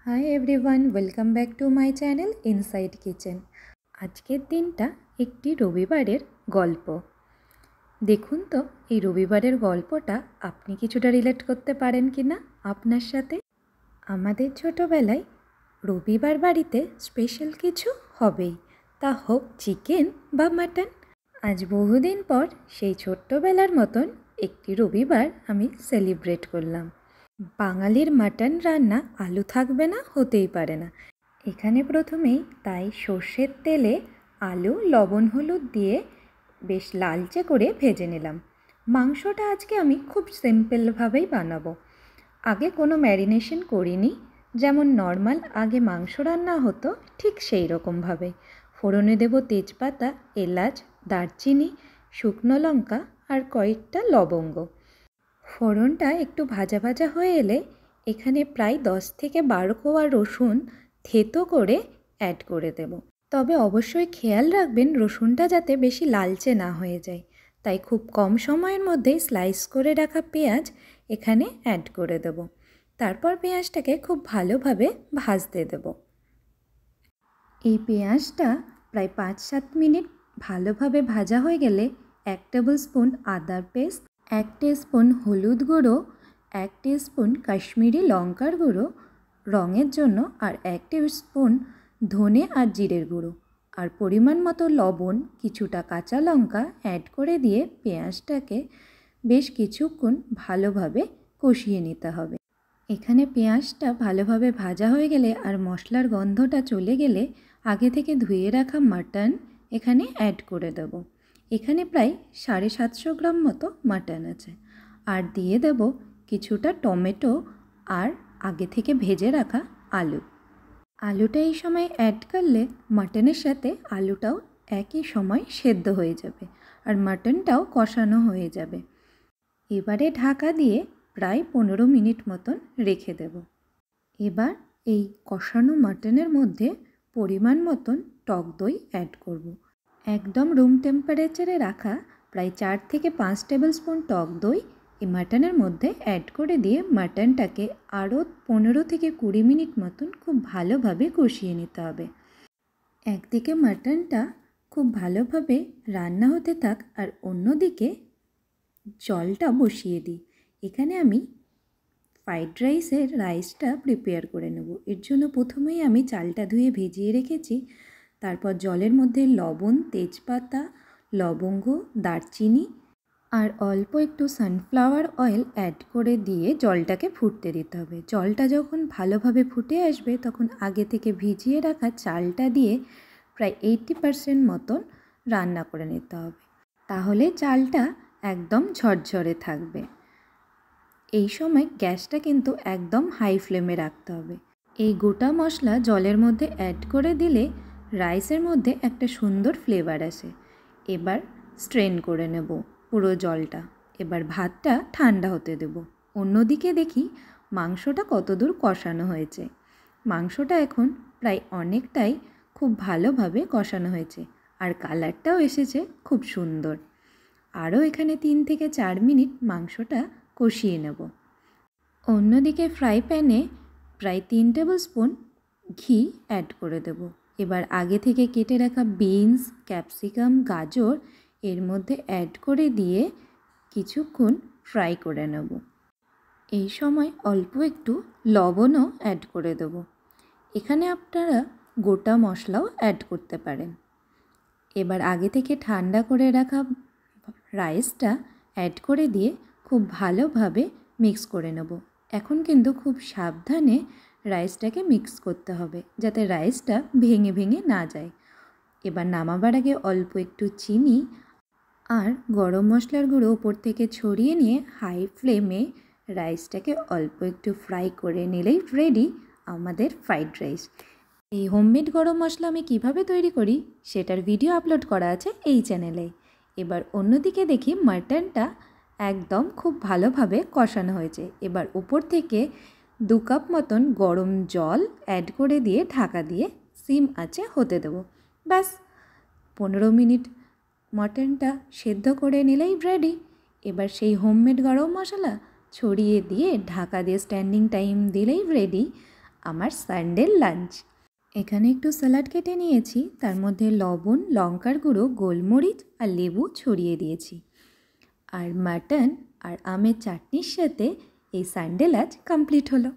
Hi everyone, welcome back to my channel inside kitchen. আজকের দিনটা একটি রবিবারের গল্প। দেখুন তো এই রবিবারের গল্পটা আপনি কিছুটা রিলেট করতে পারেন কি না আপনার সাথে। আমাদের ছোটোবেলায় রবিবার বাড়িতে স্পেশাল কিছু হবেই, তা হোক চিকেন বা মাটন। আজ বহুদিন পর সেই ছোট্টবেলার মতন একটি রবিবার আমি সেলিব্রেট করলাম। বাঙালির মাটন রান্না আলু থাকবে না, হতেই পারে না। এখানে প্রথমেই তাই সর্ষের তেলে আলু লবণ হলুদ দিয়ে বেশ লালচে করে ভেজে নিলাম। মাংসটা আজকে আমি খুব সিম্পলভাবেই বানাবো। আগে কোনো ম্যারিনেশন করিনি, যেমন নর্মাল আগে মাংস রান্না হতো ঠিক সেই রকমভাবেই। ফোড়নে দেব তেজপাতা, এলাচ, দারচিনি, শুকনো লঙ্কা আর কয়েকটা লবঙ্গ। ফোড়নটা একটু ভাজা ভাজা হয়ে এলে এখানে প্রায় 10 থেকে 12 কোয়া রসুন থেতো করে অ্যাড করে দেব। তবে অবশ্যই খেয়াল রাখবেন রসুনটা যাতে বেশি লালচে না হয়ে যায়, তাই খুব কম সময়ের মধ্যেই স্লাইস করে রাখা পেঁয়াজ এখানে অ্যাড করে দেব। তারপর পেঁয়াজটাকে খুব ভালোভাবে ভাজতে দেব। এই পেঁয়াজটা প্রায় 5-7 মিনিট ভালোভাবে ভাজা হয়ে গেলে 1 টেবিল স্পুন আদার পেস্ট, 1 টিস্পুন হলুদ গুঁড়ো, 1 টিস্পুন কাশ্মীরি লঙ্কার গুঁড়ো রঙের জন্য, আর 1 টিস্পুন ধনে আর জিরের গুঁড়ো, আর পরিমাণ মতো লবণ, কিছুটা কাঁচা লঙ্কা অ্যাড করে দিয়ে পেঁয়াজটাকে বেশ কিছুক্ষণ ভালোভাবে কষিয়ে নিতে হবে। এখানে পেঁয়াজটা ভালোভাবে ভাজা হয়ে গেলে আর মশলার গন্ধটা চলে গেলে আগে থেকে ধুয়ে রাখা মাটন এখানে অ্যাড করে দেব। এখানে প্রায় 750 গ্রাম মতো মাটন আছে। আর দিয়ে দেব কিছুটা টমেটো আর আগে থেকে ভেজে রাখা আলু। আলুটা এই সময় অ্যাড করলে মাটনের সাথে আলুটাও একই সময় সেদ্ধ হয়ে যাবে আর মাটনটাও কষানো হয়ে যাবে। এবারে ঢাকা দিয়ে প্রায় 15 মিনিট মতন রেখে দেব। এবার এই কষানো মাটনের মধ্যে পরিমাণ মতন টক দই অ্যাড করব। একদম রুম টেম্পারেচারে রাখা প্রায় 4 থেকে 5 টেবিল স্পুন টক দই এই মাটনের মধ্যে অ্যাড করে দিয়ে মাটনটাকে আরও 15 থেকে 20 মিনিট মতন খুব ভালোভাবে কষিয়ে নিতে হবে। একদিকে মাটনটা খুব ভালোভাবে রান্না হতে থাক আর অন্যদিকে জলটা বসিয়ে দিই। এখানে আমি ফ্রাইড রাইসটা প্রিপেয়ার করে নেব। এর জন্য প্রথমেই আমি চালটা ধুয়ে ভিজিয়ে রেখেছি। তারপর জলের মধ্যে লবণ, তেজপাতা, লবঙ্গ, দারচিনি আর অল্প একটু সানফ্লাওয়ার অয়েল অ্যাড করে দিয়ে জলটাকে ফুটতে দিতে হবে। জলটা যখন ভালোভাবে ফুটে আসবে তখন আগে থেকে ভিজিয়ে রাখা চালটা দিয়ে প্রায় 80% মতন রান্না করে নিতে হবে, তাহলে চালটা একদম ঝরঝরে থাকবে। এই সময় গ্যাসটা কিন্তু একদম হাই ফ্লেমে রাখতে হবে। এই গোটা মশলা জলের মধ্যে অ্যাড করে দিলে রাইসের মধ্যে একটা সুন্দর ফ্লেভার আসে। এবার স্ট্রেন করে নেব পুরো জলটা। এবার ভাতটা ঠান্ডা হতে দেব। অন্যদিকে দেখি মাংসটা কতদূর কষানো হয়েছে। মাংসটা এখন প্রায় অনেকটাই খুব ভালোভাবে কষানো হয়েছে আর কালারটাও এসেছে খুব সুন্দর। আরও এখানে 3 থেকে 4 মিনিট মাংসটা কষিয়ে নেব। অন্যদিকে ফ্রাই প্যানে প্রায় 3 টেবিল স্পুন ঘি অ্যাড করে দেব। এবার আগে থেকে কেটে রাখা বিনস, ক্যাপসিকাম, গাজর এর মধ্যে অ্যাড করে দিয়ে কিছুক্ষণ ফ্রাই করে নেব। এই সময় অল্প একটু লবণও অ্যাড করে দেব। এখানে আপনারা গোটা মশলাও অ্যাড করতে পারেন। এবার আগে থেকে ঠান্ডা করে রাখা রাইসটা অ্যাড করে দিয়ে খুব ভালোভাবে মিক্স করে নেব। এখন কিন্তু খুব সাবধানে রাইসটাকে মিক্স করতে হবে যাতে রাইসটা ভেঙে ভেঙে না যায়। এবার নামাবার আগে অল্প একটু চিনি আর গরম মশলার গুঁড়ো উপর থেকে ছড়িয়ে নিয়ে হাই ফ্লেমে রাইসটাকে অল্প একটু ফ্রাই করে নিলেই রেডি আমাদের ফ্রাইড রাইস। এই হোমমেড গরম মশলা আমি কিভাবে তৈরি করি সেটার ভিডিও আপলোড করা আছে এই চ্যানেলে। এবার অন্যদিকে দেখি মাটনটা একদম খুব ভালোভাবে কষানো হয়েছে। এবার উপর থেকে 2 কাপ মতন গরম জল অ্যাড করে দিয়ে ঢাকা দিয়ে সিম আঁচে হতে দেবো। ব্যাস 15 মিনিট মাটনটা সেদ্ধ করে নিলেই রেডি। এবার সেই হোমমেড গরম মশলা ছড়িয়ে দিয়ে ঢাকা দিয়ে স্ট্যান্ডিং টাইম দিলেই রেডি আমার সানডের লাঞ্চ। এখানে একটু স্যালাড কেটে নিয়েছি, তার মধ্যে লবণ, লঙ্কার গুঁড়ো, গোলমরিচ আর লেবু ছড়িয়ে দিয়েছি। আর মাটন আর আমের চাটনির সাথে এই সানডে লাঞ্চ কমপ্লিট হলো।